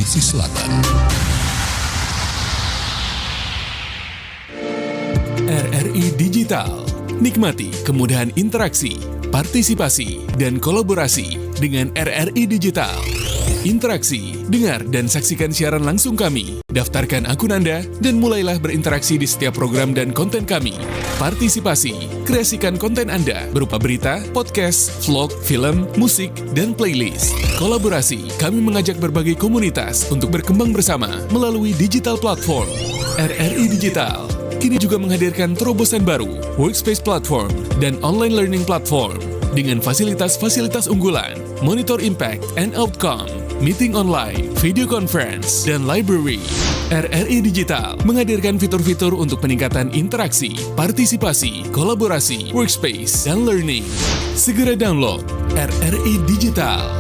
Sulawesi Selatan. RRI Digital. Nikmati kemudahan interaksi, partisipasi, dan kolaborasi dengan RRI Digital. Interaksi, dengar dan saksikan siaran langsung kami. Daftarkan akun Anda dan mulailah berinteraksi di setiap program dan konten kami. Partisipasi, kreasikan konten Anda berupa berita, podcast, vlog, film, musik, dan playlist. Kolaborasi, kami mengajak berbagai komunitas untuk berkembang bersama melalui digital platform. RRI Digital kini juga menghadirkan terobosan baru, workspace platform, dan online learning platform dengan fasilitas-fasilitas unggulan, monitor impact and outcome, meeting online, video conference, dan library. RRI Digital menghadirkan fitur-fitur untuk peningkatan interaksi, partisipasi, kolaborasi, workspace, dan learning. Segera download RRI Digital.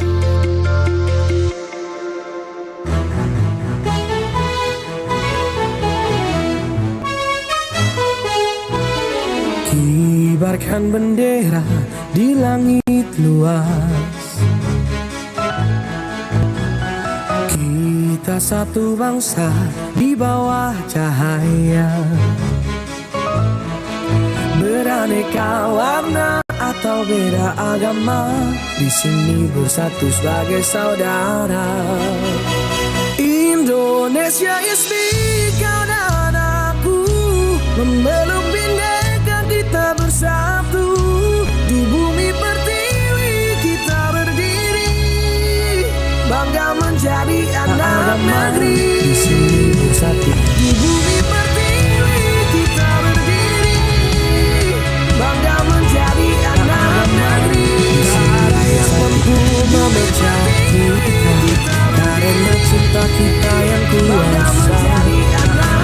Kibarkan bendera di langit luas. Kita satu bangsa di bawah cahaya. Beraneka warna atau beda agama, di sini bersatu sebagai saudara. Indonesia is big, kau dan aku memeluk bindeka, kita bersatu. Di bumi pertiwi kita berdiri, bangga menjadi anak negeri. Di sini bersatu. Di bumi pertiwi kita berdiri, bangga menjadi anak negeri. Tiada yang mampu memecah kita, karena cinta kita yang kuasa.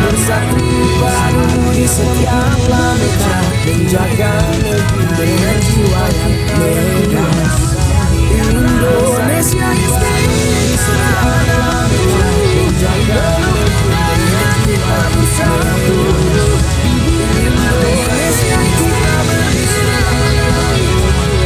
Bersatu padu di setiap langkah, menjaga negeri dengan jiwa kita yang kuasa. Indonesia is big, setiap langkah, menjaga negeri dengan jiwa bersatu. Indonesia kita berdiri,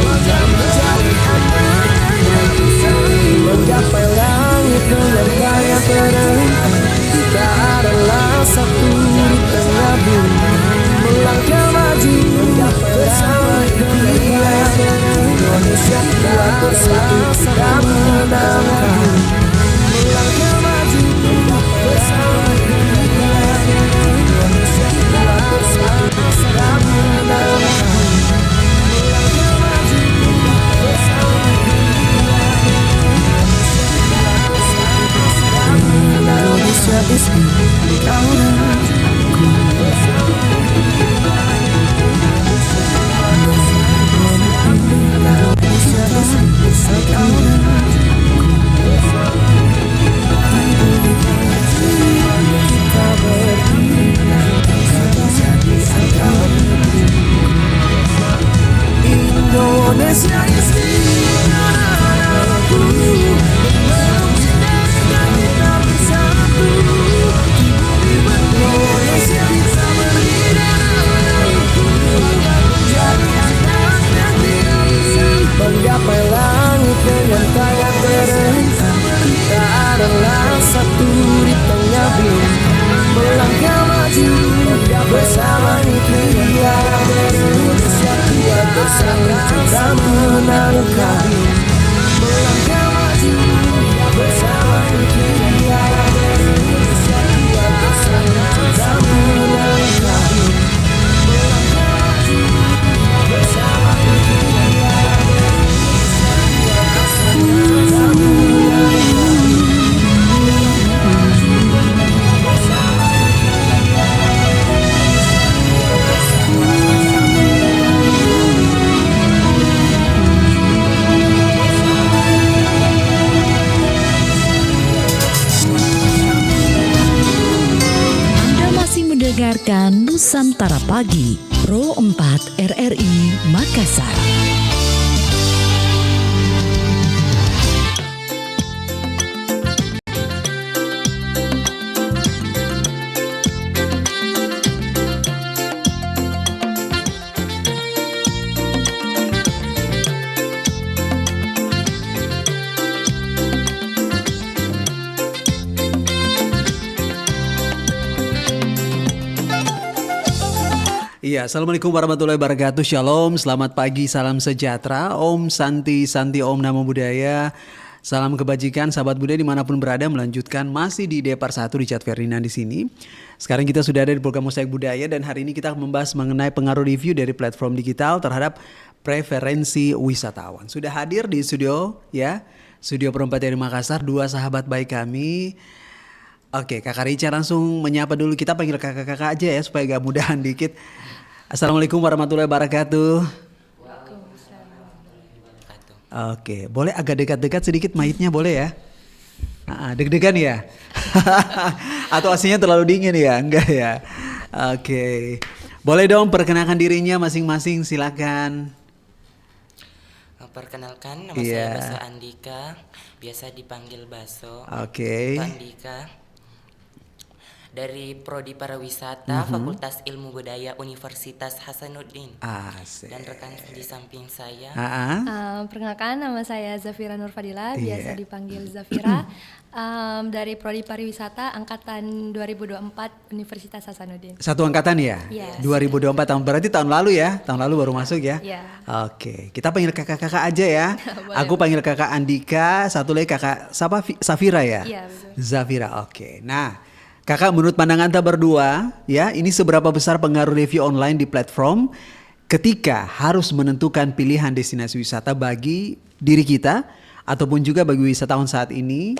bangga menjadi anak negeri. Menggapai langit dengan gaya terangkat, kita adalah satu di tengah bumi. Melangkah maju bersama kita, Indonesia kita bersatu, kita menangkan. Melangkah maju bersama kita, Indonesia kita bersatu, kita menangkan. Melangkah maju bersama kita, Indonesia is big, kau dan aku. Indonesia is big, kau dan aku. Kita berdiri, jadi kau. Indonesia is big, kau dan aku. Indonesia bisa berdiri, menjadi anak negeri. Menggapai langit dengan tangan terangkat, kita adalah satu di tengah bumi. Melangkah maju bersama negeri, Indonesia kuat bersama kita menangkan. Melangkah maju bersama negeri, Indonesia kuat bersama kita menangkan. Melangkah maju bersama negeri, Indonesia kuat bersama kita menangkan. Mendengarkan Nusantara Pagi, Pro 4 RRI Makassar. Iya, Assalamualaikum warahmatullahi wabarakatuh. Shalom, selamat pagi, salam sejahtera. Om Santi, Santi Om Namo Buddhaya. Salam kebajikan, sahabat budaya dimanapun berada. Melanjutkan masih di Depar 1 Richard Ferdinand di sini. Sekarang kita sudah ada di program Mosaik Budaya dan hari ini kita akan membahas mengenai pengaruh review dari platform digital terhadap preferensi wisatawan. Sudah hadir di studio ya, studio perempat dari Makassar, dua sahabat baik kami. Oke, Kakak Rica langsung menyapa dulu. Kita panggil kakak-kakak aja ya supaya gak mudahan dikit. Assalamualaikum warahmatullahi wabarakatuh. Oke, boleh agak dekat-dekat sedikit mic-nya boleh ya? Deg-degan ya? Atau aslinya terlalu dingin ya? Enggak ya? Oke, boleh dong perkenalkan dirinya masing-masing, silakan. Perkenalkan, nama saya Baso Andika, biasa dipanggil Baso. Oke. Pak Andika dari Prodi Pariwisata Fakultas Ilmu Budaya Universitas Hasanuddin. Asik. Dan rekan di samping saya. Perkenalkan, nama saya Zafira Nurfadila, biasa dipanggil Zafira, dari Prodi Pariwisata Angkatan 2024 Universitas Hasanuddin. Satu angkatan ya? Yes. 2024 tahun, berarti tahun lalu ya? Tahun lalu baru masuk ya? Iya. Oke, kita panggil kakak-kakak aja ya. Aku panggil kakak Andika, satu lagi kakak siapa? Safira ya? Iya, betul. Zafira, oke. Nah, kakak menurut pandangan kita berdua ya, ini seberapa besar pengaruh review online di platform ketika harus menentukan pilihan destinasi wisata bagi diri kita ataupun juga bagi wisatawan saat ini?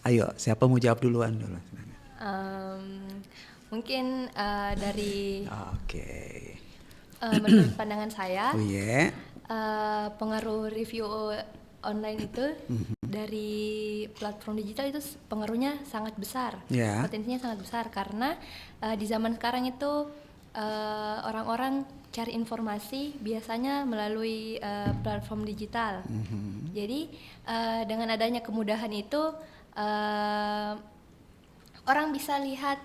Ayo, siapa mau jawab duluan dulu? Mungkin dari Oke. menurut pandangan saya, Oh iya. pengaruh review online itu dari platform digital itu pengaruhnya sangat besar, Ya. potensinya sangat besar karena di zaman sekarang itu orang-orang cari informasi biasanya melalui platform digital. Jadi dengan adanya kemudahan itu orang bisa lihat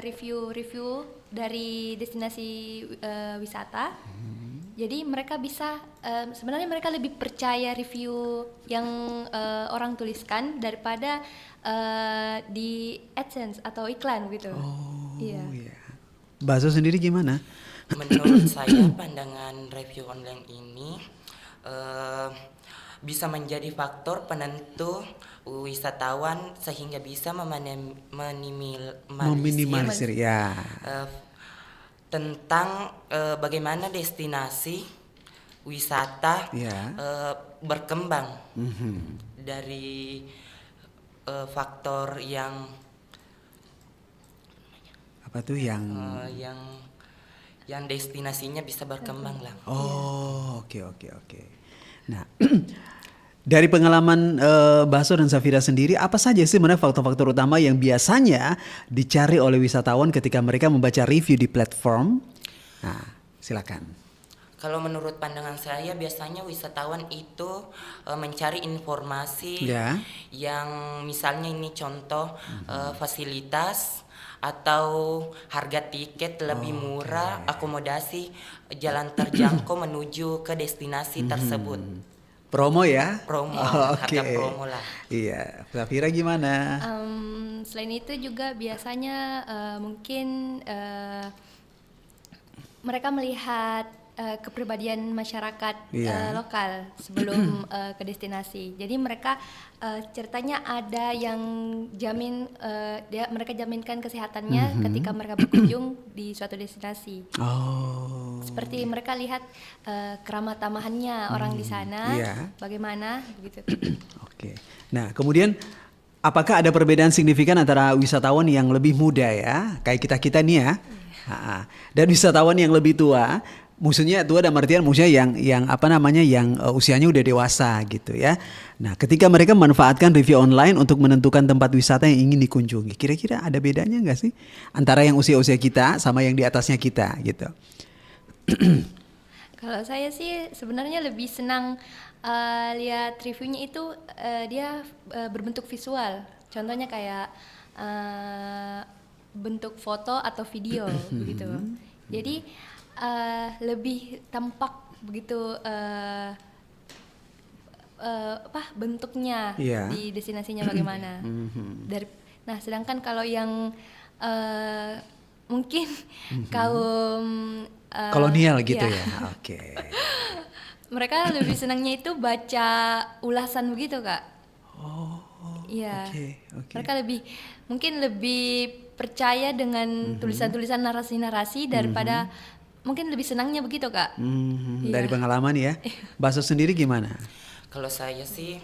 review-review dari destinasi wisata. Jadi mereka bisa sebenarnya mereka lebih percaya review yang orang tuliskan daripada di AdSense atau iklan gitu. Iya. Baso sendiri gimana? Menurut saya pandangan review online ini bisa menjadi faktor penentu wisatawan sehingga bisa Meminimalisir ya. Tentang bagaimana destinasi wisata berkembang dari faktor yang Apa tuh yang yang destinasinya bisa berkembang lah. Oh, oke. Nah, dari pengalaman Baso dan Safira sendiri, apa saja sih sebenarnya faktor-faktor utama yang biasanya dicari oleh wisatawan ketika mereka membaca review di platform? Nah, silakan. Kalau menurut pandangan saya biasanya wisatawan itu mencari informasi yang misalnya ini contoh fasilitas atau harga tiket lebih murah, akomodasi, jalan terjangkau menuju ke destinasi tersebut. Promo ya? Promo, Oke. harga promo lah. Iya, Safira gimana? Selain itu juga biasanya mungkin mereka melihat kepribadian masyarakat lokal sebelum ke destinasi. Jadi mereka ceritanya ada yang jamin mereka jaminkan kesehatannya ketika mereka berkunjung di suatu destinasi. Seperti mereka lihat keramah tamahannya orang di sana, bagaimana begitu. Oke. Nah, kemudian apakah ada perbedaan signifikan antara wisatawan yang lebih muda ya, kayak kita nih ya, dan wisatawan yang lebih tua? Maksudnya tua dalam artian maksudnya yang apa namanya yang usianya udah dewasa gitu ya. Nah, ketika mereka memanfaatkan review online untuk menentukan tempat wisata yang ingin dikunjungi, kira-kira ada bedanya nggak sih antara yang usia-usia kita sama yang di atasnya kita gitu? Kalau saya sih sebenarnya lebih senang lihat reviewnya itu dia berbentuk visual. Contohnya kayak bentuk foto atau video begitu. Jadi lebih tampak begitu bentuknya di destinasinya bagaimana. Nah, sedangkan kalau yang mungkin kaum kolonial gitu iya. ya. Oke. Mereka lebih senangnya itu baca ulasan begitu, Kak. Iya. Oke. Mereka mungkin lebih percaya dengan tulisan-tulisan narasi-narasi daripada mungkin lebih senangnya begitu, Kak. Iya. Dari pengalaman ya. Baso sendiri gimana? Kalau saya sih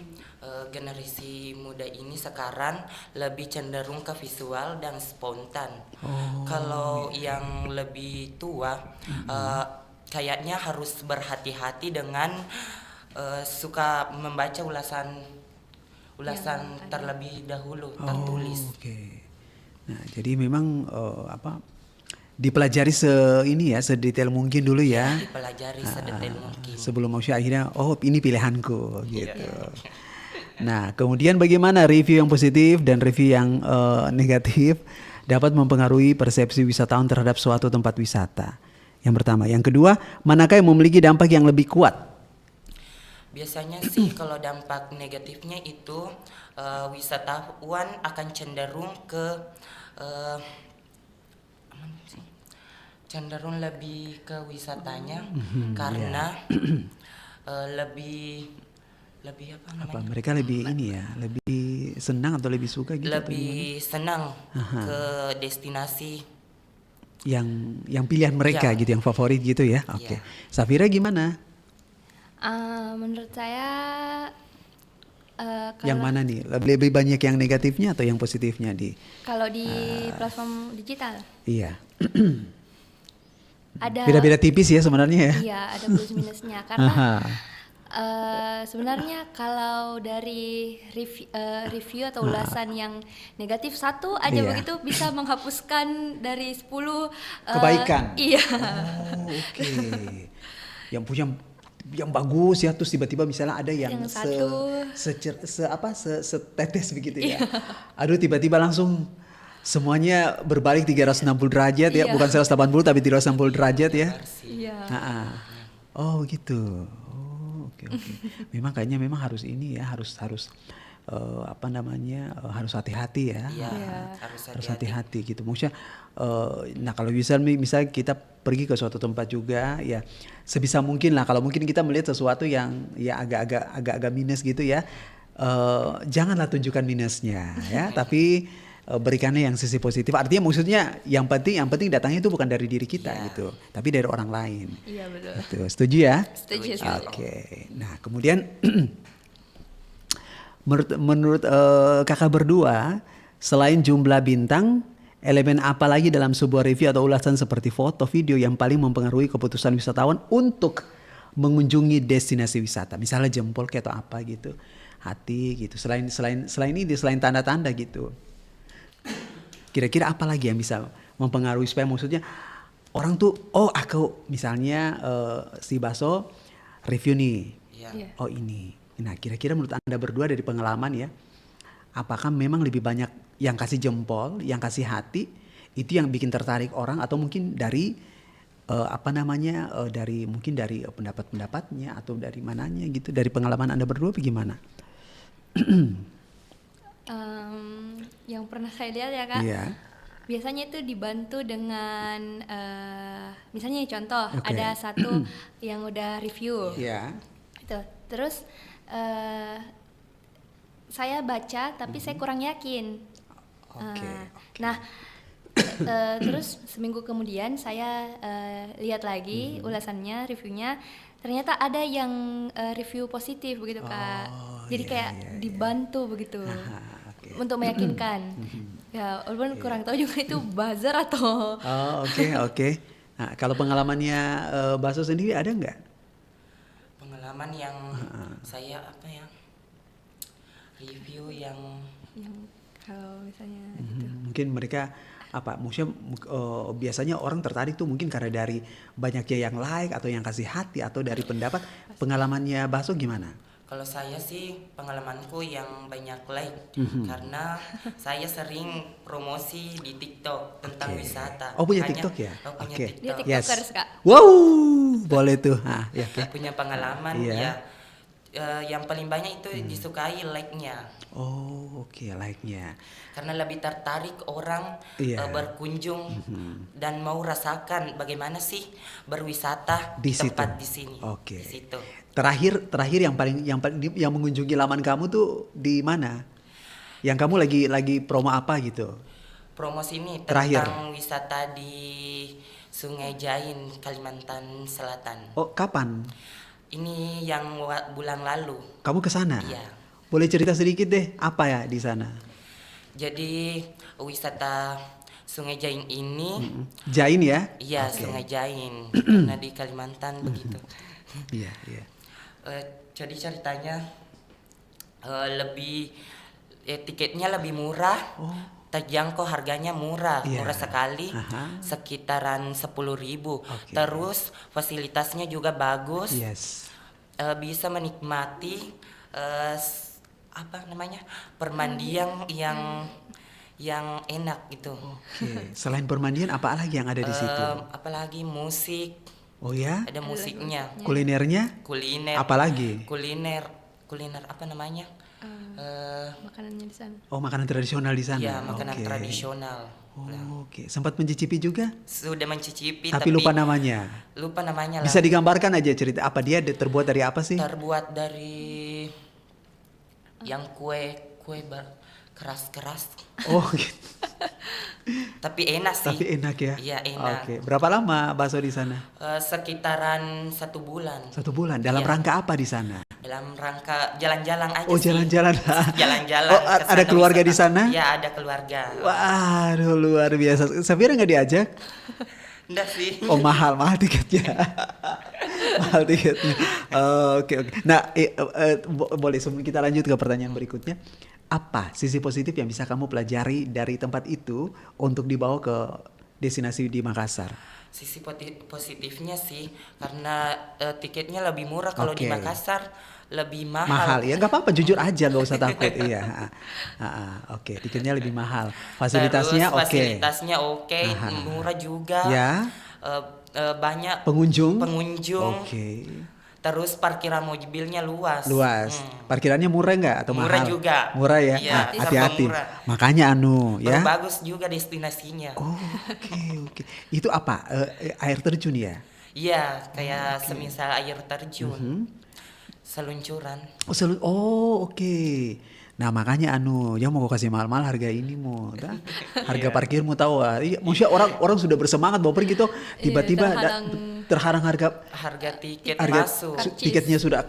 generasi muda ini sekarang lebih cenderung ke visual dan spontan. Kalau yang lebih tua kayaknya harus berhati-hati dengan suka membaca ulasan terlebih dahulu tertulis. Oke. Nah, jadi memang dipelajari sedetail mungkin dulu ya. Dipelajari sedetail mungkin. Sebelum maksudnya akhirnya ini pilihanku gitu. Nah, kemudian bagaimana review yang positif dan review yang negatif dapat mempengaruhi persepsi wisatawan terhadap suatu tempat wisata? Yang pertama, yang kedua, manakah yang memiliki dampak yang lebih kuat? Biasanya sih kalau dampak negatifnya itu wisatawan akan cenderung ke cenderung lebih ke wisatanya karena lebih apa namanya? Mereka lebih lebih senang atau lebih suka gitu? Lebih senang ke destinasi yang pilihan mereka Ya. gitu, yang favorit gitu ya. Oke. Ya. Safira gimana? Menurut saya Yang mana nih? Lebih banyak yang negatifnya atau yang positifnya kalau di platform digital Iya. ada Beda-beda tipis ya sebenarnya ya. iya ada plus minusnya karena Aha. sebenarnya kalau dari review atau ulasan yang negatif satu aja Iya. begitu bisa menghapuskan dari 10 Kebaikan. Iya. Oke. Yang punya yang bagus ya, terus tiba-tiba misalnya ada yang Yang satu. setetes begitu ya. Aduh, tiba-tiba langsung semuanya berbalik 360 derajat ya, Iya. bukan 180 tapi 360 derajat ya. Iya. Oh gitu. Oke. Memang kayaknya harus harus hati-hati ya. Iya, Harus hati-hati gitu. Maksudnya nah kalau misalnya kita pergi ke suatu tempat juga ya, sebisa mungkin lah, kalau mungkin kita melihat sesuatu yang ya agak minus gitu ya, janganlah tunjukkan minusnya ya, tapi berikannya yang sisi positif. Artinya maksudnya yang penting datangnya itu bukan dari diri kita gitu, tapi dari orang lain. Iya betul. Gitu. Setuju ya? Setuju. Oke. Nah, kemudian menurut kakak berdua, selain jumlah bintang, elemen apa lagi dalam sebuah review atau ulasan seperti foto, video yang paling mempengaruhi keputusan wisatawan untuk mengunjungi destinasi wisata? Misalnya jempol kayak atau apa gitu, hati gitu. Selain tanda-tanda gitu. Kira-kira apa lagi yang bisa mempengaruhi supaya maksudnya orang tuh aku misalnya si Baso review nih. Iya. Oh ini. Nah, kira-kira menurut Anda berdua dari pengalaman ya, apakah memang lebih banyak yang kasih jempol, yang kasih hati, itu yang bikin tertarik orang, atau mungkin dari dari pendapat-pendapatnya atau dari mananya gitu, dari pengalaman Anda berdua bagaimana? Yang pernah saya lihat ya Kak, Iya. biasanya itu dibantu dengan misalnya contoh Oke. ada satu yang udah review, Iya. gitu. Terus saya baca tapi saya kurang yakin. Oke. Nah, terus seminggu kemudian saya lihat lagi ulasannya, reviewnya. Ternyata ada yang review positif begitu Kak. Jadi kayak dibantu begitu untuk meyakinkan. Ya, walaupun kurang tahu juga itu buzzer atau. Oke. Nah, kalau pengalamannya Baso sendiri ada nggak? Pengalaman yang saya review yang Kalau misalnya gitu. Mungkin mereka maksudnya biasanya orang tertarik tuh mungkin karena dari banyaknya yang like atau yang kasih hati atau dari pendapat. Pengalamannya Baso gimana? Kalau saya sih pengalamanku yang banyak like karena saya sering promosi di TikTok tentang wisata. Oh, punya TikTok ya? Punya Oke. Dia TikTok. tiktokers Kak. Wow, boleh tuh. Punya pengalaman Iya. ya. yang paling banyak itu disukai like-nya. Oh, oke, like-nya. Karena lebih tertarik orang Iya. berkunjung dan mau rasakan bagaimana sih berwisata Di di situ. tempat di sini. Oke. Di situ. Terakhir yang mengunjungi laman kamu tuh di mana? Yang kamu lagi promo apa gitu? Promosi ini Terakhir. tentang wisata di Sungai Jain, Kalimantan Selatan. Oh, kapan? Ini yang bulan lalu. Kamu ke sana? Iya. Boleh cerita sedikit deh, apa ya di sana? Jadi wisata Sungai Jain ini, Jain ya? iya Oke. Sungai Jain, karena di Kalimantan begitu. Iya, iya. Jadi ceritanya tiketnya lebih murah, terjangkau harganya murah, Iya. murah sekali, Aha. sekitaran 10.000. Oke. Terus fasilitasnya juga bagus, Yes. bisa menikmati apa namanya permandian yang enak gitu. Oke. Selain permandian apa lagi yang ada di situ? Apalagi musik, Oh ya? ada musiknya, Kulinernya? kuliner, Apalagi? kuliner apa namanya? Makanannya di sana. Oh, makanan tradisional di sana. Ya, makanan Oke. tradisional. Oh, oke. Sempat mencicipi juga? Sudah mencicipi Tapi lupa namanya. lupa namanya lah. Bisa digambarkan aja cerita apa dia terbuat dari apa sih? Terbuat dari yang kue keras-keras. Oh, gitu. Tapi enak sih. Tapi enak ya? Iya, enak. Oke. Berapa lama bakso di sana? Sekitaran 1 bulan. 1 bulan. Dalam Iya. rangka apa di sana? Dalam rangka jalan-jalan aja Oh, sih. jalan-jalan. Jalan-jalan. Oh, ke ada sana keluarga di wisata. sana? Ya, ada keluarga. Waduh, luar biasa. Safira nggak diajak? Enggak sih. Oh, mahal tiketnya. Mahal tiketnya. Oke, oke. Nah, boleh sebelum kita lanjut ke pertanyaan berikutnya. Apa sisi positif yang bisa kamu pelajari dari tempat itu untuk dibawa ke destinasi di Makassar? Sisi positifnya sih karena tiketnya lebih murah. Kalau di Oke. Makassar lebih mahal. Mahal ya, nggak apa-apa, jujur aja, nggak usah takut. Iya. Oke, tiketnya lebih mahal. Fasilitasnya Terus oke. fasilitasnya oke, Aha. murah juga. Ya. Banyak Pengunjung. Oke. Terus parkiran mobilnya luas. Luas. Parkirannya murah nggak atau Murah mahal? juga. Murah ya. Iya, serba Hati-hati. murah. Makanya ya. Bagus juga destinasinya. Oh, oke. Itu apa? Air terjun ya? Iya, kayak semisal air terjun. Seluncuran. Oke. Nah, makanya ya mau kasih mahal-mahal harga ini mau. Harga parkirmu tahu. Iya, maksudnya orang sudah bersemangat mau pergi tuh tiba-tiba terhalang Harga tiket masuk. tiketnya sudah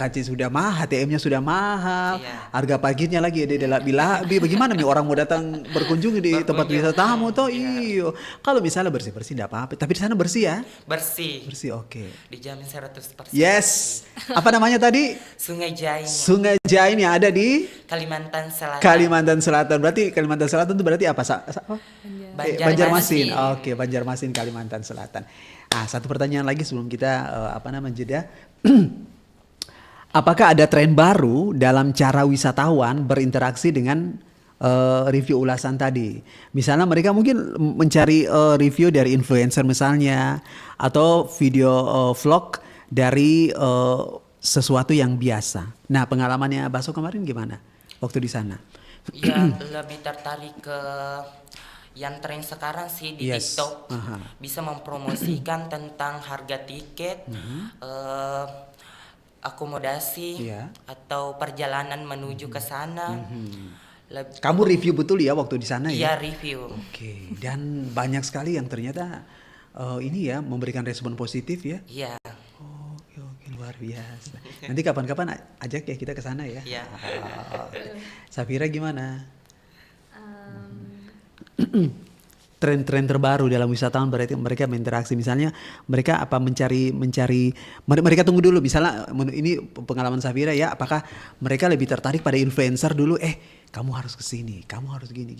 mahal, HTM-nya sudah mahal, Iya. harga parkirnya lagi bila bagaimana nih orang mau datang berkunjung di tempat wisatamu toh? Iyo. Kalau misalnya bersih-bersih enggak apa-apa, tapi di sana bersih ya? Bersih. Bersih, oke. Dijamin 100%. Yes. Apa namanya tadi? Sungai Jain, Sungai Jain yang ada di Kalimantan Selatan. Kalimantan Selatan. Berarti Kalimantan Selatan itu berarti apa? Banjarmasin. Banjarmasin. Oke, Banjarmasin, Kalimantan Selatan. Satu pertanyaan lagi sebelum kita jeda. Apakah ada tren baru dalam cara wisatawan berinteraksi dengan review ulasan tadi? Misalnya mereka mungkin mencari review dari influencer misalnya, atau video vlog dari sesuatu yang biasa. Nah, pengalamannya Baso kemarin gimana waktu di sana? Ya, lebih tertarik ke yang tren sekarang sih di Yes. TikTok. Aha. Bisa mempromosikan tentang harga tiket, akomodasi, Iya. atau perjalanan menuju ke sana. Kamu review betul ya waktu di sana ya? Iya, review. Oke, dan banyak sekali yang ternyata ini ya memberikan respon positif ya. Iya. Oke, luar biasa. Nanti kapan-kapan ajak ya kita ke sana ya. Iya. Safira gimana? Tren-tren terbaru dalam wisatawan berarti mereka berinteraksi, misalnya mereka mereka tunggu dulu, misalnya ini pengalaman Safira ya, apakah mereka lebih tertarik pada influencer dulu, kamu harus kesini, kamu harus gini.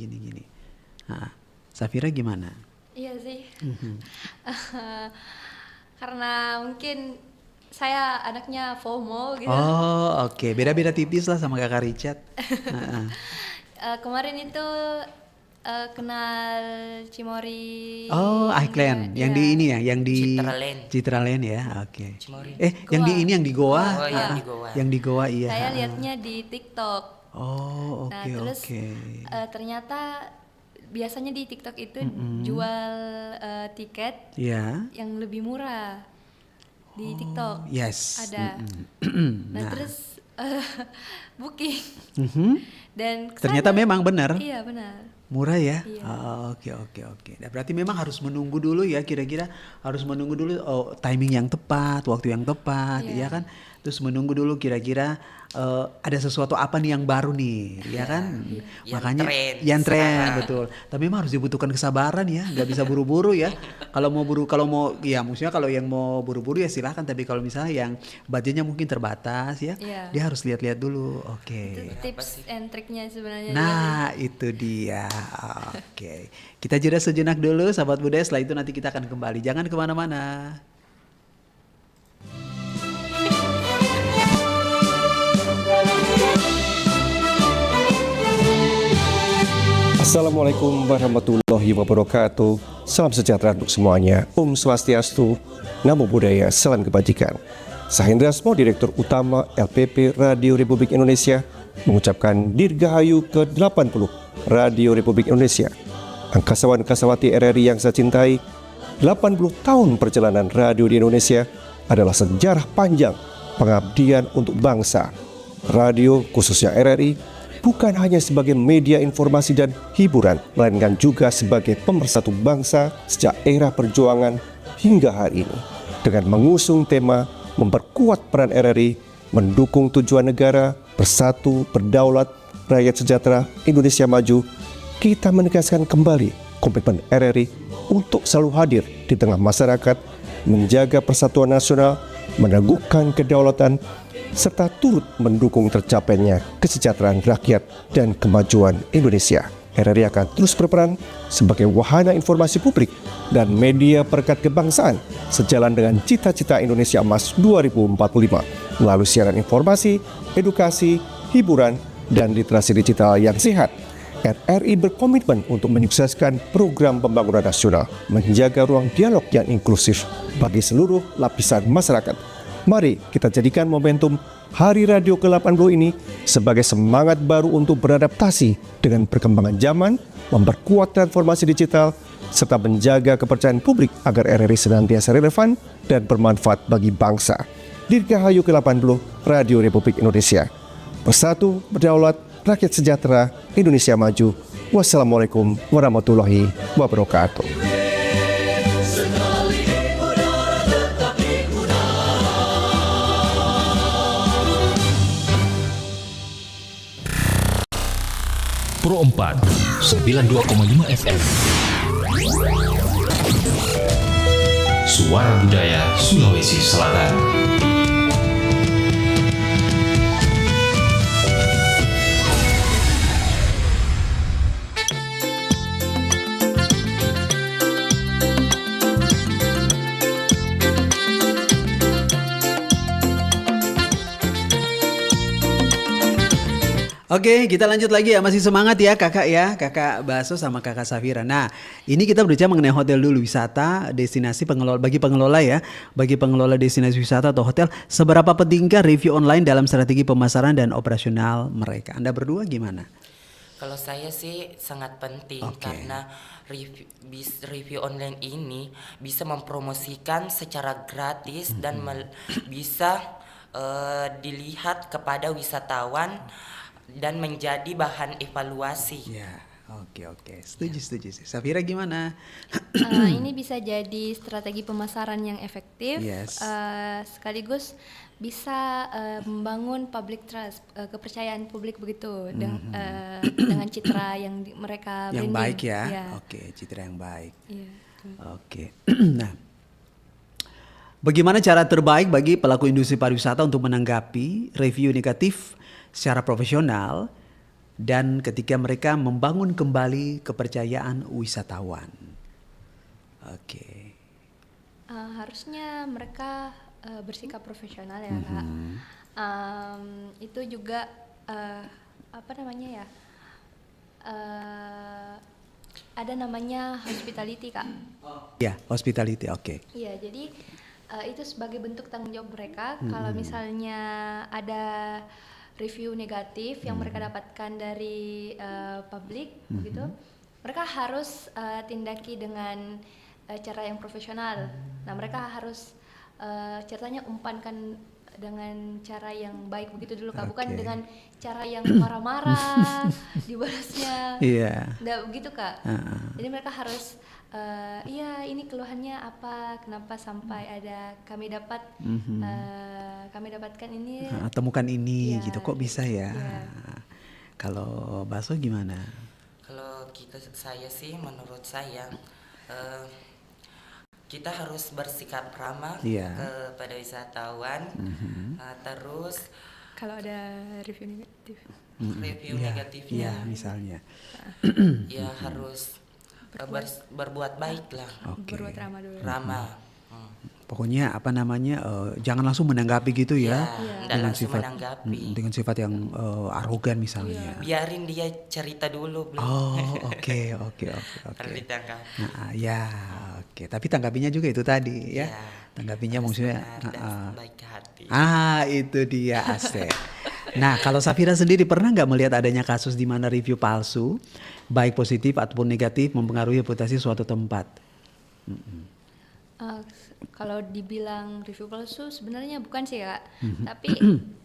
Safira gimana? Iya sih. Karena mungkin saya anaknya FOMO gitu. Oh, oke. Beda-beda tipis lah sama kakak Richard. Kemarin itu kenal Cimory. Oh, Iceland. Yang di ini ya, yang di Citraland. Citraland ya. Oke. Cimory. Yang di ini yang di Goa. Oh, yang di Goa. Yang di Goa iya. Saya lihatnya di TikTok. Oh, Nah, oke terus oke. ternyata biasanya di TikTok itu jual tiket Ya. yang lebih murah di TikTok. Yes. Ada. Nah, terus booking. Dan kesana. Ternyata memang benar. Iya, benar. Murah ya? Iya. Oke. Nah, berarti memang harus menunggu dulu ya, kira-kira harus menunggu dulu timing yang tepat, waktu yang tepat, ya kan? Terus menunggu dulu kira-kira ada sesuatu apa nih yang baru nih, ya kan? Yang Makanya tren yang tren, sekarang. betul. Tapi memang harus dibutuhkan kesabaran ya, nggak bisa buru-buru ya. Kalau mau ya maksudnya kalau yang mau buru-buru ya silahkan. Tapi kalau misalnya yang budgetnya mungkin terbatas ya, Iya. dia harus lihat-lihat dulu. Itu Oke. tips and triknya sebenarnya. Nah, itu dia. Oke. Kita jeda sejenak dulu, sahabat budaya. Setelah itu nanti kita akan kembali. Jangan kemana-mana. Assalamualaikum warahmatullahi wabarakatuh. Salam sejahtera untuk semuanya. Om Swastiastu, Namo Buddhaya, salam kebajikan. Saya Hendrasmo, Direktur Utama LPP Radio Republik Indonesia, mengucapkan Dirgahayu ke-80 Radio Republik Indonesia. Angkasawan-angkasawati RRI yang saya cintai, 80 tahun perjalanan radio di Indonesia adalah sejarah panjang pengabdian untuk bangsa. Radio, khususnya RRI, bukan hanya sebagai media informasi dan hiburan, melainkan juga sebagai pemersatu bangsa sejak era perjuangan hingga hari ini. Dengan mengusung tema memperkuat peran RRI, mendukung tujuan negara, bersatu, berdaulat, rakyat sejahtera, Indonesia maju, kita menegaskan kembali komitmen RRI untuk selalu hadir di tengah masyarakat, menjaga persatuan nasional, meneguhkan kedaulatan, serta turut mendukung tercapainya kesejahteraan rakyat dan kemajuan Indonesia. RRI akan terus berperan sebagai wahana informasi publik dan media perekat kebangsaan sejalan dengan cita-cita Indonesia Emas 2045 melalui siaran informasi, edukasi, hiburan, dan literasi digital yang sehat. RRI berkomitmen untuk menyukseskan program pembangunan nasional, menjaga ruang dialog yang inklusif bagi seluruh lapisan masyarakat. Mari kita jadikan momentum Hari Radio ke-80 ini sebagai semangat baru untuk beradaptasi dengan perkembangan zaman, memperkuat transformasi digital, serta menjaga kepercayaan publik agar RRI senantiasa relevan dan bermanfaat bagi bangsa. Dirgahayu ke-80 Radio Republik Indonesia. Bersatu, berdaulat, rakyat sejahtera, Indonesia maju. Wassalamualaikum warahmatullahi wabarakatuh. Pro 4 92,5 FM. Suara Budaya Sulawesi Selatan. Oke, kita lanjut lagi ya. Masih semangat ya kakak Baso sama kakak Safira. Nah, ini kita berbicara mengenai hotel dulu, wisata, destinasi pengelola. Bagi pengelola destinasi wisata atau hotel, seberapa pentingkah review online dalam strategi pemasaran dan operasional mereka? Anda berdua gimana? Kalau saya sih sangat penting karena review online ini bisa mempromosikan secara gratis dan bisa dilihat kepada wisatawan dan menjadi bahan evaluasi. Ya, oke. Setuju. Safira gimana? Ini bisa jadi strategi pemasaran yang efektif, Yes. sekaligus bisa membangun public trust, kepercayaan publik begitu, dengan citra yang mereka Yang branding. baik ya. Iya. Oke, citra yang baik. Iya, betul. Oke. Nah, bagaimana cara terbaik bagi pelaku industri pariwisata untuk menanggapi review negatif secara profesional dan ketika mereka membangun kembali kepercayaan wisatawan? Oke. Harusnya mereka bersikap profesional ya, Kak. Itu juga apa namanya ya? ada namanya hospitality, Kak. Ya, hospitality, oke. Iya, jadi itu sebagai bentuk tanggung jawab mereka. Kalau misalnya ada review negatif yang mereka dapatkan dari publik, begitu, mereka harus tindaki dengan cara yang profesional. Nah, mereka harus ceritanya umpankan dengan cara yang baik begitu dulu, Kak. Bukan Oke. dengan cara yang marah-marah dibalasnya. Iya. Nggak begitu, Kak. Jadi mereka harus iya ini keluhannya apa, kenapa sampai ada kami dapatkan ini. Temukan ini Iya. gitu, kok bisa ya? Iya. Kalau Baso gimana? Kalau saya sih, menurut saya kita harus bersikap ramah Iya. kepada wisatawan. Terus Kalau ada review negatif. review Iya, negatifnya misalnya. ya harus berbuat baik lah, Oke. Berbuat ramah dulu. ramah. Pokoknya apa namanya, jangan langsung menanggapi gitu ya, Nggak langsung menanggapi. dengan sifat yang arogan misalnya. Biarin dia cerita dulu belum. Oh, oke. Baru ditanggapi. Nah, ya, oke. Tapi tanggapinya juga itu tadi ya. Ya, Tanggapinya harus maksudnya. benar dan baik hati. Itu dia Asep. Nah, kalau Safira sendiri pernah nggak melihat adanya kasus di mana review palsu, baik positif ataupun negatif, mempengaruhi reputasi suatu tempat? Kalau dibilang review palsu sebenarnya bukan sih, Kak, tapi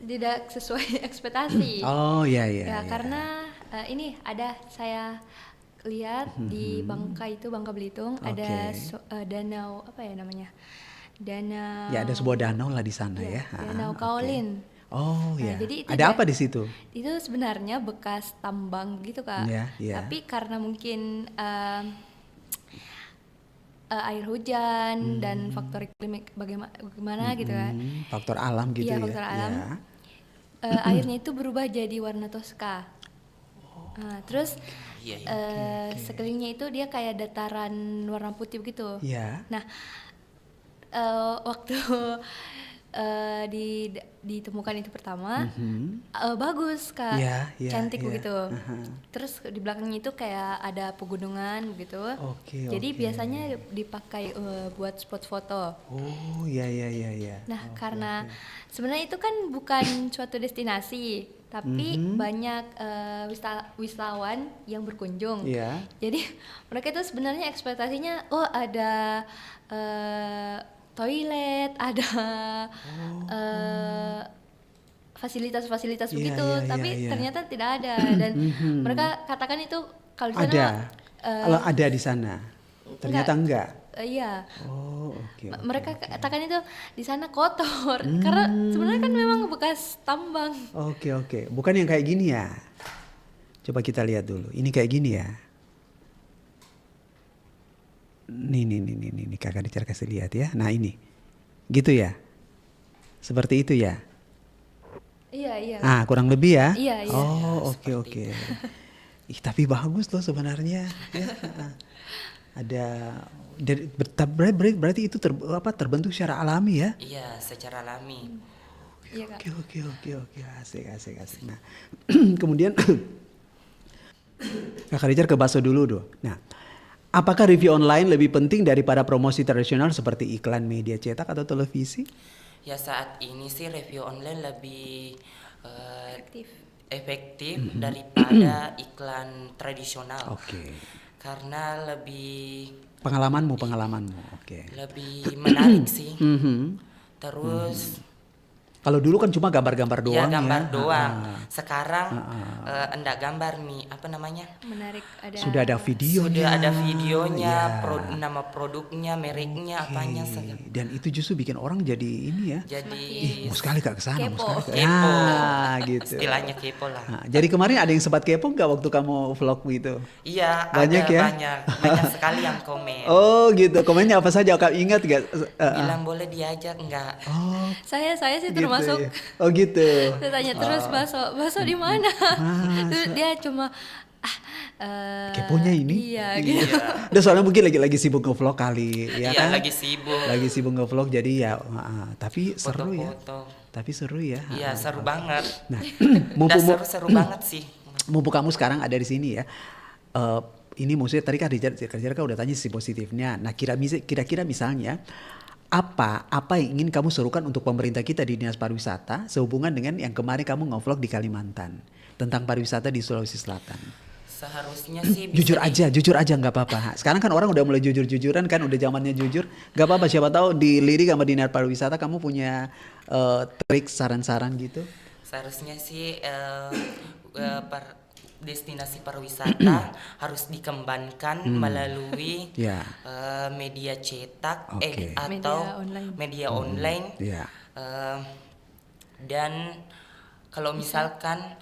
tidak sesuai ekspektasi. Oh, iya. Ya, karena ini ada saya lihat di Bangka Belitung, ada danau apa ya namanya? Danau. Ya, ada sebuah danau lah di sana ya. Danau oke. Kaolin. Oh, Nah, ya. jadi itu Ada apa di situ? Itu sebenarnya bekas tambang gitu, Kak. Iya. Tapi karena mungkin air hujan dan faktor iklim bagaimana gitu kan. Faktor alam gitu Iya, ya. faktor alam. Ya. Airnya itu berubah jadi warna toska. Terus sekelilingnya itu dia kayak dataran warna putih gitu. Iya. Nah, waktu ditemukan itu pertama, bagus, Kak, Iya, cantik iya. begitu. Terus di belakangnya itu kayak ada pegunungan begitu. Oke, Jadi oke. biasanya dipakai buat spot foto. Oh, iya. Nah, karena sebenarnya itu kan bukan suatu destinasi, tapi banyak wisatawan yang berkunjung. Iya. Jadi mereka itu sebenarnya ekspektasinya, oh ada toilet, ada fasilitas-fasilitas Iya, begitu, iya, tapi iya. ternyata tidak ada. Dan mereka katakan itu kalau di sana Ada. Kalau ada di sana. Ternyata enggak. Iya. Oh, oke. Mereka katakan itu di sana kotor karena sebenarnya kan memang bekas tambang. Oke. Bukan yang kayak gini ya. Coba kita lihat dulu. Ini kayak gini ya. Nih kakak Dicar kasih lihat ya. Nah ini, gitu ya. Seperti itu ya. Iya. Kurang lebih ya. Iya. Oh, oke. Ih, tapi bagus loh sebenarnya. Ya. Ada berarti itu terbentuk secara alami ya. Iya, secara alami. Iya, Kak. Oke. Asik. Nah, kemudian Kakak Dicar ke Baso dulu dong. Nah, apakah review online lebih penting daripada promosi tradisional seperti iklan media cetak atau televisi? Ya, saat ini sih review online lebih efektif daripada iklan tradisional. Oke. Karena lebih Pengalamanmu. Oke. lebih menarik sih. Terus Kalau dulu kan cuma gambar-gambar doang ya gambar ya. doang. Sekarang enggak gambar nih, apa namanya? Menarik ada. Sudah ada videonya. Sudah ada videonya, Ya. nama produknya, mereknya, apanya saja. Dan itu justru bikin orang jadi ini ya. Jadi Mau sekali Kak kesana, mau Kepo. sekali. kepo. Gitu. Istilahnya kepo lah. Nah, jadi kemarin ada yang sempat kepo nggak waktu kamu vlog gitu? Iya, Banyak ada ya? banyak sekali yang komen. Oh gitu, komennya apa saja? Kak ingat gak? Bilang boleh diajak enggak? Oh, Saya sih gitu termasuk. ya. Oh gitu. Saya tanya terus bakso di mana? Terus dia cuma Keponya ini? Iya gitu. Udah soalnya mungkin lagi sibuk nge-vlog kali, ya Iya, kan? lagi sibuk. Lagi sibuk nge-vlog jadi ya, tapi seru ya. Foto-foto. Tapi seru ya. Iya, seru banget. Nah, Udah mumpung seru-seru banget sih. kamu sekarang ada di sini ya. ini maksudnya tadi kan Khadijah kan udah tanya sisi positifnya. Nah kira-kira misalnya apa yang ingin kamu serukan untuk pemerintah kita di Dinas Pariwisata sehubungan dengan yang kemarin kamu nge-vlog di Kalimantan tentang pariwisata di Sulawesi Selatan? Seharusnya sih Jujur aja nggak apa-apa. Sekarang kan orang udah mulai jujur-jujuran kan, udah zamannya jujur. Nggak apa-apa, siapa tahu dilirik sama Dinas Pariwisata kamu punya trik saran-saran gitu. Seharusnya sih destinasi pariwisata harus dikembangkan melalui media cetak atau media online. Dan kalau misalkan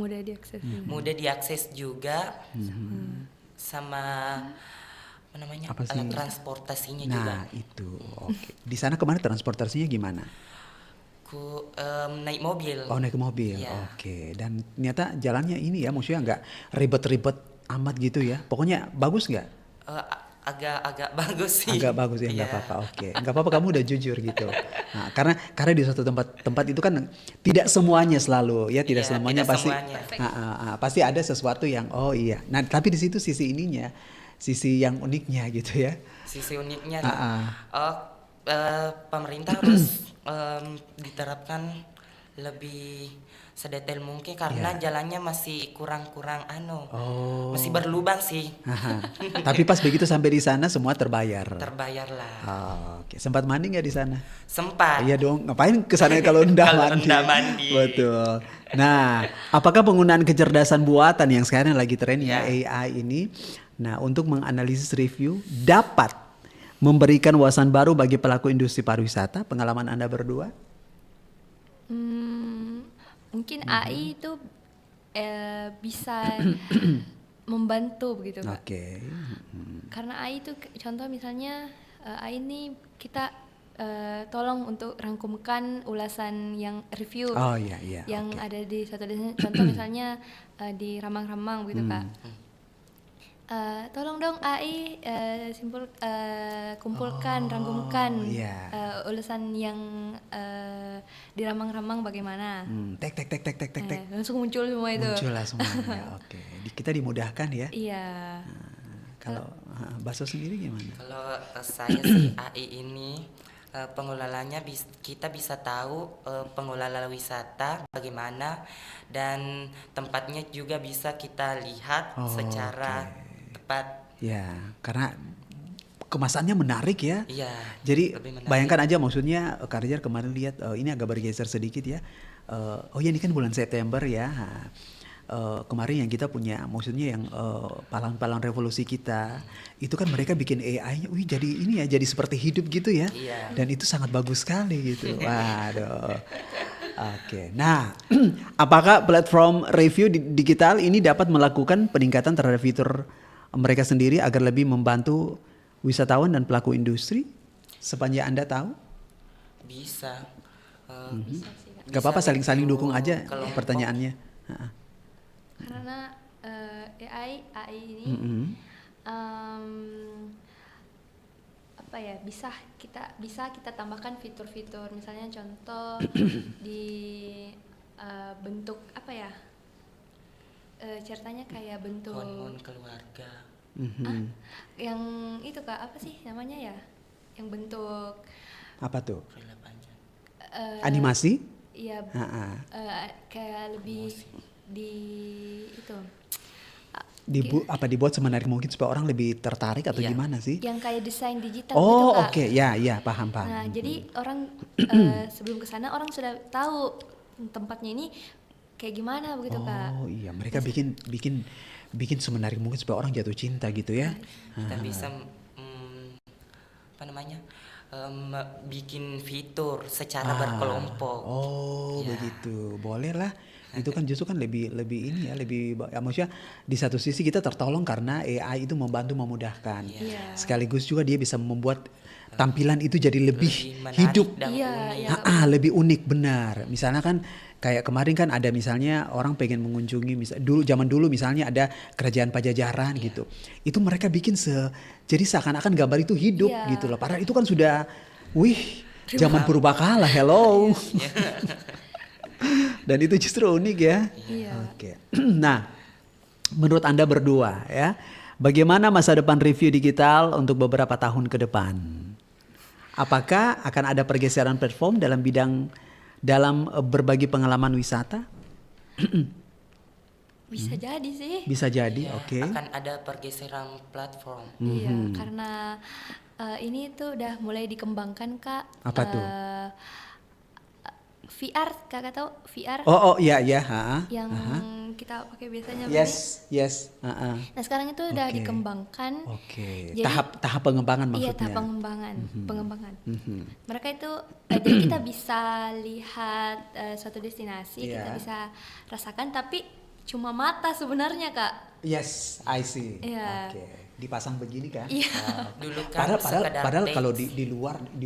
mudah diakses juga sama apa namanya alat transportasinya juga. Nah itu oke. Di sana kemarin transportasinya gimana? Naik mobil. Oh naik mobil, oke. Dan ternyata jalannya ini ya, maksudnya nggak ribet-ribet amat gitu ya. Pokoknya bagus nggak? Agak bagus sih. Agak bagus ya, nggak apa-apa. Oke, nggak apa-apa kamu udah jujur gitu. Nah, karena di suatu tempat itu kan tidak semuanya selalu ya, tidak semuanya pasti. Pasti ada sesuatu yang oh iya. Nah tapi di situ sisi ininya, sisi yang uniknya gitu ya. Sisi uniknya. Pemerintah harus diterapkan lebih sedetail mungkin karena jalannya masih kurang masih berlubang sih. Tapi pas begitu sampai di sana semua terbayar. Terbayar lah. Oke. Sempat mandi nggak di sana? Sempat. Iya dong. Ngapain ke sana kalau rendah mandi? Betul. Nah, apakah penggunaan kecerdasan buatan yang sekarang lagi tren ya AI ini, nah untuk menganalisis review dapat memberikan wawasan baru bagi pelaku industri pariwisata? Pengalaman Anda berdua? Mungkin AI itu bisa membantu begitu Kak. Oke. Karena AI itu contoh misalnya AI ini kita tolong untuk rangkumkan ulasan yang review yang ada di suatu destinasi. Contoh misalnya di Ramang-Ramang begitu Kak. Tolong dong AI kumpulkan, rangkumkan ulasan yang di Ramang-Ramang bagaimana. Tek. Langsung muncul semua itu. Muncul lah semuanya. Oke. Kita dimudahkan ya. Iya. Kalau Baso sendiri gimana? Kalau saya sih AI ini pengelolanya kita bisa tahu pengelola wisata bagaimana dan tempatnya juga bisa kita lihat secara tepat. Ya, karena kemasannya menarik ya. Iya. Jadi bayangkan aja maksudnya Khadijah kemarin lihat ini agak bergeser sedikit ya. Ini kan bulan September ya. Kemarin yang kita punya maksudnya yang pahlawan-pahlawan revolusi kita itu kan mereka bikin AI-nya, jadi ini ya jadi seperti hidup gitu ya. Iya. Dan itu sangat bagus sekali gitu. Waduh. Oke. Nah, apakah platform review digital ini dapat melakukan peningkatan terhadap fitur mereka sendiri agar lebih membantu wisatawan dan pelaku industri? Sepanjang Anda tahu? Bisa. Gak apa-apa, saling dukung aja pertanyaannya. Karena AI ini apa ya, bisa kita tambahkan fitur-fitur, misalnya contoh di bentuk apa ya, ceritanya kayak bentuk Hormon keluarga. yang itu Kak, apa sih namanya ya, yang bentuk Apa tuh? Rela panjang. Animasi? Iya, kayak lebih di itu dibuat semenarik mungkin supaya orang lebih tertarik atau gimana sih? yang kayak desain digital Oh gitu Kak. oke, ya paham. Nah jadi orang sebelum kesana orang sudah tahu tempatnya ini kayak gimana begitu Kak. Oh iya, mereka bikin semenarik mungkin supaya orang jatuh cinta gitu ya. Kita bisa apa namanya, bikin fitur secara berkelompok. Oh begitu, boleh lah. Itu kan justru kan lebih ini ya, maksudnya di satu sisi kita tertolong karena AI itu membantu memudahkan. Sekaligus juga dia bisa membuat tampilan itu jadi lebih hidup. Lebih unik, benar. Misalnya kan kayak kemarin kan ada misalnya orang pengen mengunjungi zaman dulu misalnya ada kerajaan Pajajaran gitu. Itu mereka bikin jadi seakan-akan gambar itu hidup gitu loh. Padahal itu kan sudah zaman purbakala, hello. Dan itu justru unik ya. Oke. Nah, menurut Anda berdua ya, bagaimana masa depan review digital untuk beberapa tahun ke depan? Apakah akan ada pergeseran platform dalam berbagi pengalaman wisata? Bisa jadi sih. Bisa jadi, Ya, oke. akan ada pergeseran platform. Iya, karena ini tuh udah mulai dikembangkan Kak. Apa tuh? VR, Kakak tahu VR? Oh iya, ha. Yang kita pakai biasanya. Yes. Nah sekarang itu udah Oke. dikembangkan. Oke. Jadi- Tahap pengembangan Iya, maksudnya. tahap pengembangan. Mereka itu jadi kita bisa lihat suatu destinasi, kita Iya. bisa rasakan, tapi cuma mata sebenarnya Kak. Yes, I see. Iya. Oke. Dipasang begini kan? Iya. Dulu kan Padahal sekadar kalau teks. di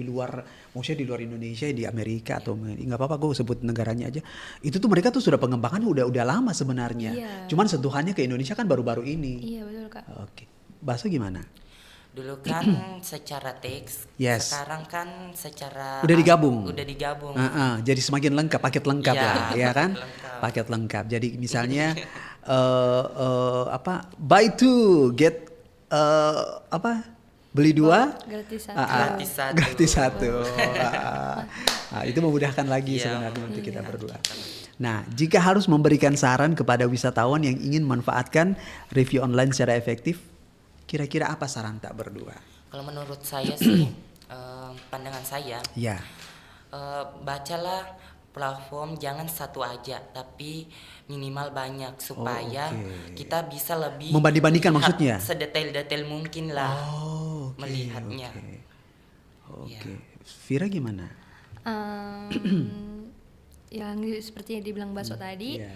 luar, maksudnya di luar Indonesia, di Amerika atau nggak apa-apa, gue sebut negaranya aja. Itu tuh mereka tuh sudah pengembangan udah lama sebenarnya. Iya. Cuman sentuhannya ke Indonesia kan baru-baru ini. Iya betul Kak. Oke. Bakso gimana? Dulu kan secara teks, Yes. sekarang kan secara Udah digabung. Udah digabung. Jadi semakin lengkap, paket lengkap Iya, ya kan? lengkap. Paket lengkap. Jadi misalnya buy two get beli dua Gratis satu. Gratis satu. gratis satu. Itu memudahkan lagi Iya, sebenarnya untuk kita berdua. Nah, jika harus memberikan saran kepada wisatawan yang ingin memanfaatkan review online secara efektif, kira-kira apa saran tak berdua? Kalau menurut saya sih, pandangan saya, Ya, bacalah platform jangan satu aja, tapi minimal banyak supaya oke. kita bisa lebih Membanding-bandingkan melihat maksudnya? sedetail-detail mungkin lah Oke, melihatnya. Oke. Vira gimana? Yang seperti yang dibilang Baso tadi, Ya.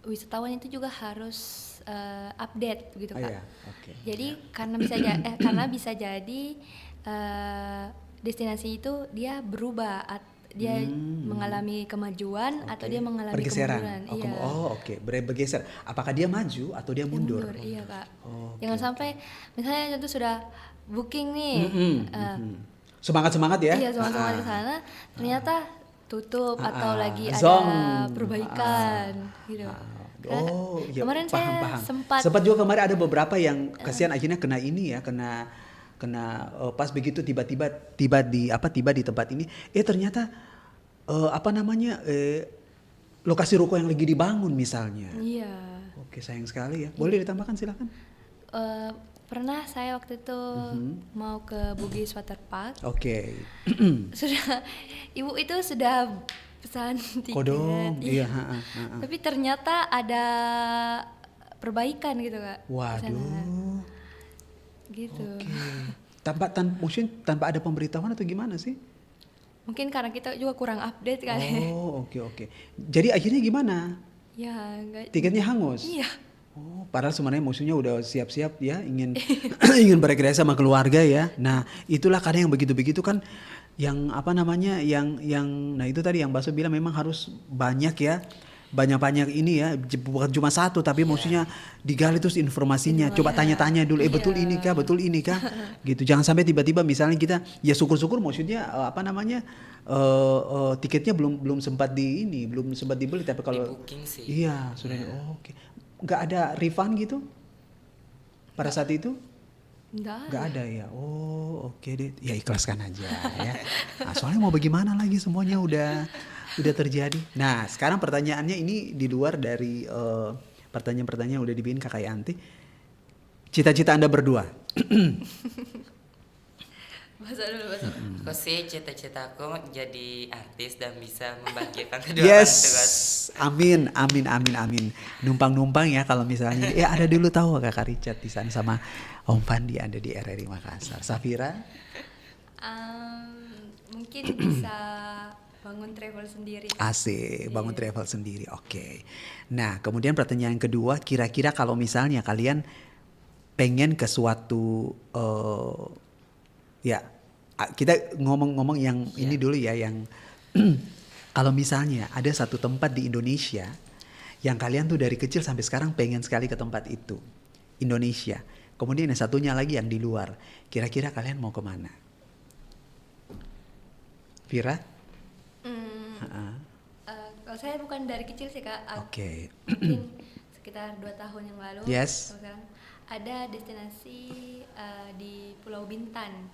wisatawan itu juga harus update gitu Kak. Iya, oke. Jadi karena bisa jadi destinasi itu dia berubah, dia mengalami kemajuan atau dia mengalami Pergeseran. kemunduran. Oh, Iya. oke. Bergeser. Apakah dia maju atau dia mundur? Iya Kak. Oh, Jangan sampai misalnya contoh sudah booking nih, Semangat ya? iya semangat ke sana, ternyata tutup atau lagi Zong. ada perbaikan gitu. Oh, iya. Kemarin saya sempat juga kemarin ada beberapa yang kasihan akhirnya kena ini ya, kena pas begitu tiba-tiba tiba di tempat ini, ternyata lokasi ruko yang lagi dibangun misalnya. iya. Oke, sayang sekali ya. Boleh ditambahkan silakan. Pernah saya waktu itu mau ke Bugis Water Park. Oke. Sudah ibu itu sudah pesan tiket. Kodong, iya. Tapi ternyata ada perbaikan gitu Kak. di sana. Waduh. Gitu. Maksudnya tanpa ada pemberitahuan atau gimana sih? Mungkin karena kita juga kurang update kali. Oh, oke. Jadi akhirnya gimana? Ya, enggak. Tiketnya hangus? Iya. Oh, padahal sebenarnya musuhnya udah siap-siap ya, ingin berrekreasi sama keluarga ya. Nah, itulah kadang yang begitu-begitu kan yang nah itu tadi yang Baso bilang memang harus banyak ya. Banyak-banyak ini ya, bukan cuma satu tapi maksudnya digali terus informasinya. Coba tanya-tanya dulu, betul ini kah? Gitu. Jangan sampai tiba-tiba misalnya kita ya syukur-syukur maksudnya tiketnya belum sempat dibeli tapi kalau Di-booking sih. iya, sudah. Oh, oke. Nggak ada refund gitu? Pada saat itu? Nggak ada ya. Oh, oke deh. Ya ikhlaskan aja ya. Nah, soalnya mau bagaimana lagi semuanya udah terjadi. Nah, sekarang pertanyaannya ini di luar dari pertanyaan-pertanyaan yang udah dibikin Kakak Yanti. Cita-cita Anda berdua? Bahasa dulu, bahasa. Aku sih cita-citaku jadi artis dan bisa membahagiakan kedua Yes, orang tua. amin. Numpang ya kalau misalnya. Ya ada dulu tahu Kakak Richard di sana sama Om Pandi ada di RRI Makassar. Safira? Mungkin bisa bangun travel sendiri. Asik, bangun travel sendiri. Oke. Nah, kemudian pertanyaan kedua, kira-kira kalau misalnya kalian pengen ke suatu ya kita ngomong-ngomong yang ini dulu ya, yang kalau misalnya ada satu tempat di Indonesia yang kalian tuh dari kecil sampai sekarang pengen sekali ke tempat itu, Indonesia. Kemudian yang satunya lagi yang di luar. Kira-kira kalian mau kemana? Vira? Kalau saya bukan dari kecil sih Kak. Oke. Mungkin sekitar 2 tahun yang lalu. Yes. Sekarang ada destinasi di Pulau Bintan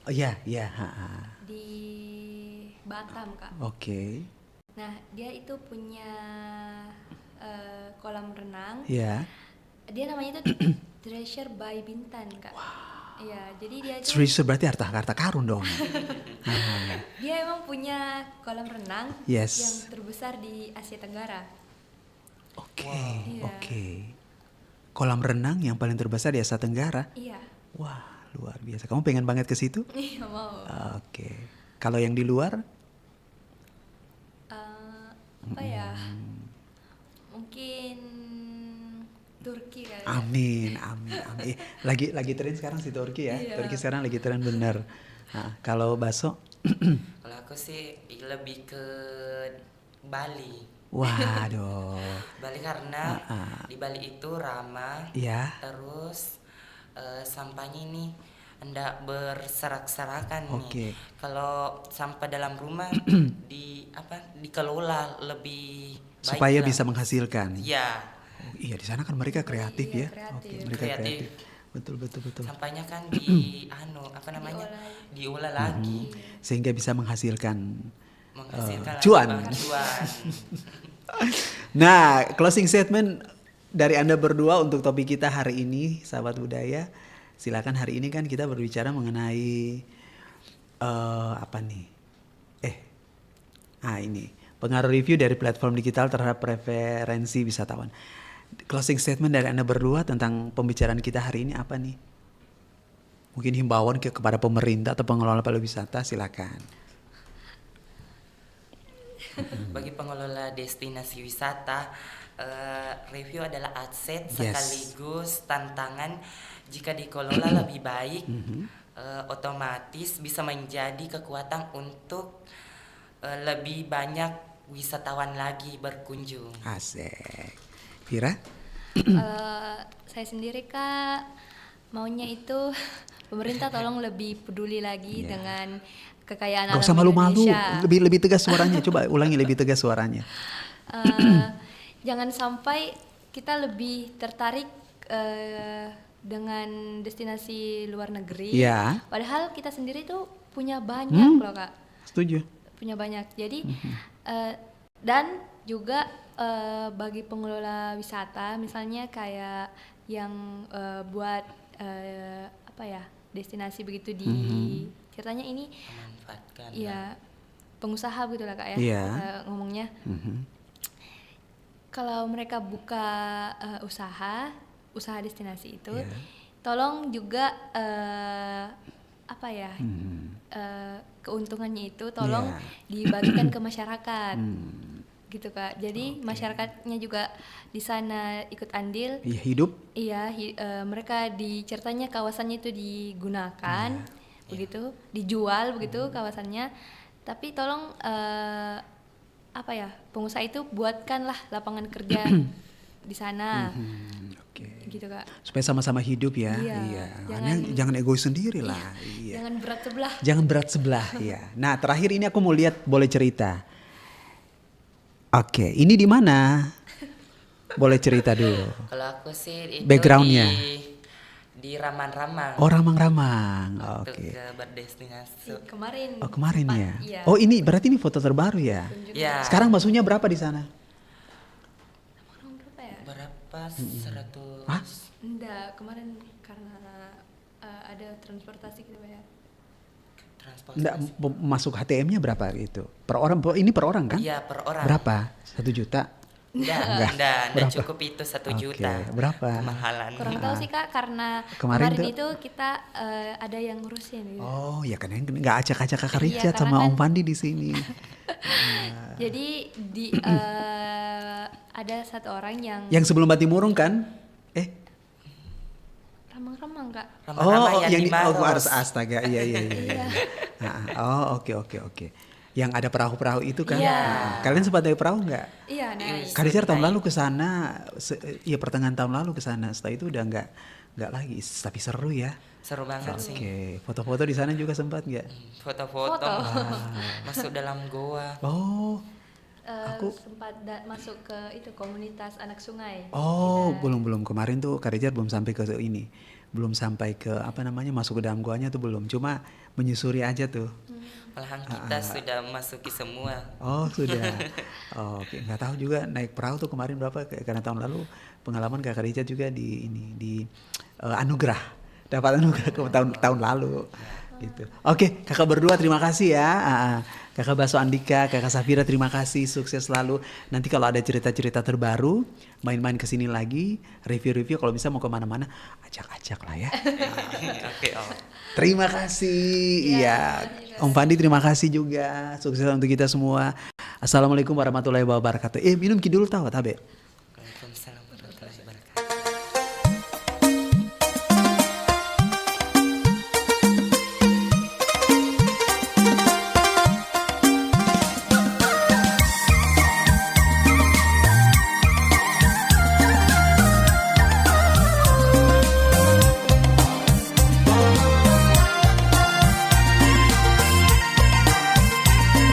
Oh iya, iya. di Batam Kak. Oke. Nah dia itu punya kolam renang. Ya. Dia namanya itu Treasure by Bintan Kak. Iya, jadi dia itu Treasure berarti harta karun dong. dia emang punya kolam renang Yes. yang terbesar di Asia Tenggara. Oke, Iya. oke. Kolam renang yang paling terbesar di Asia Tenggara. Iya. Wah, luar biasa. Kamu pengen banget ke situ? Iya mau. Oke. Kalau yang di luar? Apa ya? Mungkin Turki kali. Amin, amin, amin. Lagi tren sekarang si Turki ya. Iya. Turki sekarang lagi tren bener. Nah, kalau Baso? Kalau aku sih lebih ke Bali. Waduh. Bali karena di Bali itu ramah. Ya. Terus sampahnya ini hendak berserak-serakan Oke. nih. Kalau sampah dalam rumah dikelola lebih baik Supaya lah. bisa menghasilkan. Iya. Oh, iya, di sana kan mereka kreatif Iya, ya. kreatif. Oke, mereka Kreatif. kreatif. Betul, betul, betul. Sampahnya kan diolah lagi. Sehingga bisa menghasilkan Menghasilkan cuan. cuan. Nah, closing statement dari Anda berdua untuk topik kita hari ini, sahabat budaya. Silakan, hari ini kan kita berbicara mengenai apa nih? Ini pengaruh review dari platform digital terhadap preferensi wisatawan. Closing statement dari Anda berdua tentang pembicaraan kita hari ini apa nih? Mungkin himbauan kepada pemerintah atau pengelola pariwisata, silakan. Bagi pengelola destinasi wisata, review adalah aset Yes. sekaligus tantangan. Jika dikelola lebih baik, otomatis bisa menjadi kekuatan untuk lebih banyak wisatawan lagi berkunjung. Asik. Vira? Saya sendiri Kak maunya itu pemerintah tolong lebih peduli lagi dengan kekayaan Gak alam usah malu-malu, Indonesia. lebih tegas suaranya. Coba ulangi lebih tegas suaranya. Jangan sampai kita lebih tertarik dengan destinasi luar negeri. Iya. Padahal kita sendiri tuh punya banyak loh Kak. Setuju. Punya banyak. Jadi dan juga bagi pengelola wisata, misalnya kayak yang buat destinasi begitu di ceritanya ini, Memanfaatkan. ya pengusaha begitu lah Kak ya. Iya. Ngomongnya. Kalau mereka buka usaha destinasi itu, Iya. tolong juga keuntungannya itu tolong Iya. dibagikan ke masyarakat. Gitu Kak. Jadi masyarakatnya juga di sana ikut andil. Iya, hidup. Iya, mereka ceritanya kawasannya itu digunakan, begitu, dijual begitu kawasannya. Tapi tolong pengusaha itu buatkanlah lapangan kerja di sana, Oke. gitu Kak. Supaya sama-sama hidup ya. Iya. Jangan egois sendiri lah. Iya. Jangan berat sebelah. Jangan berat sebelah. Iya. Nah, terakhir ini aku mau lihat, boleh cerita. Oke, ini di mana? Boleh cerita dulu. Kalau aku sih itu Backgroundnya. di Ramang-Ramang. Oh, Ramang-Ramang. Untuk Oke. berdestinasi. Kemarin. Oh, kemarin sempat, ya. Iya. Oh, ini berarti ini foto terbaru ya. Ya. Sekarang basuhnya berapa di sana? Berapa ya? Berapa? 100. Hah? Enggak, kemarin karena ada transportasi gitu ya. Transportasi. Enggak, masuk HTM-nya berapa itu? Per orang, ini per orang kan? Iya, per orang. Berapa? 1 juta? Enggak Berapa? cukup itu 1 Oke, juta. berapa? Kemahalan. Kurang tahu sih Kak, karena Kemarin kemarin, tuh- itu kita ada yang ngurusin gitu. Oh, ya kan nggak acak-acak Kakak Iya, Richard karena sama kan- Om Pandi di sini. Jadi ada satu orang yang Yang sebelum Batimurung kan? ramang-ramang Kak. Ramang-ramang yang di oh, gua Maros. harus astaga. Iya. Oke. Yang ada perahu-perahu itu kan? Iya. Kalian sempat naik perahu nggak? Iya, naik. Kak Richard tahun lalu ke sana, pertengahan tahun lalu ke sana. Setelah itu udah nggak lagi. Tapi seru ya. Seru banget sih. Oke, foto-foto di sana juga sempat nggak? Foto-foto masuk dalam goa. Oh, sempat masuk ke itu komunitas anak sungai. Oh, belum kemarin tuh Kak Rizal belum sampai ke ini. Belum sampai ke apa namanya masuk ke dalam goanya tuh belum. Cuma menyusuri aja tuh. Malahan kita sudah masuki semua. Oh, sudah. Oh, oke, nggak tahu juga naik perahu tuh kemarin berapa karena tahun lalu pengalaman Kak Rizal juga di anugerah. Dapat anugerah ke tahun lalu. Gitu. Oke, kakak berdua terima kasih ya. Kakak Baso Andika, kakak Safira terima kasih, sukses selalu. Nanti kalau ada cerita-cerita terbaru, main-main kesini lagi, review-review kalau bisa mau kemana-mana, ajak-ajak lah ya. Oke, Om. Terima kasih. Iya. Om Fandi terima kasih juga. Sukses untuk kita semua. Assalamualaikum warahmatullahi wabarakatuh. Minum dulu tahu tabe.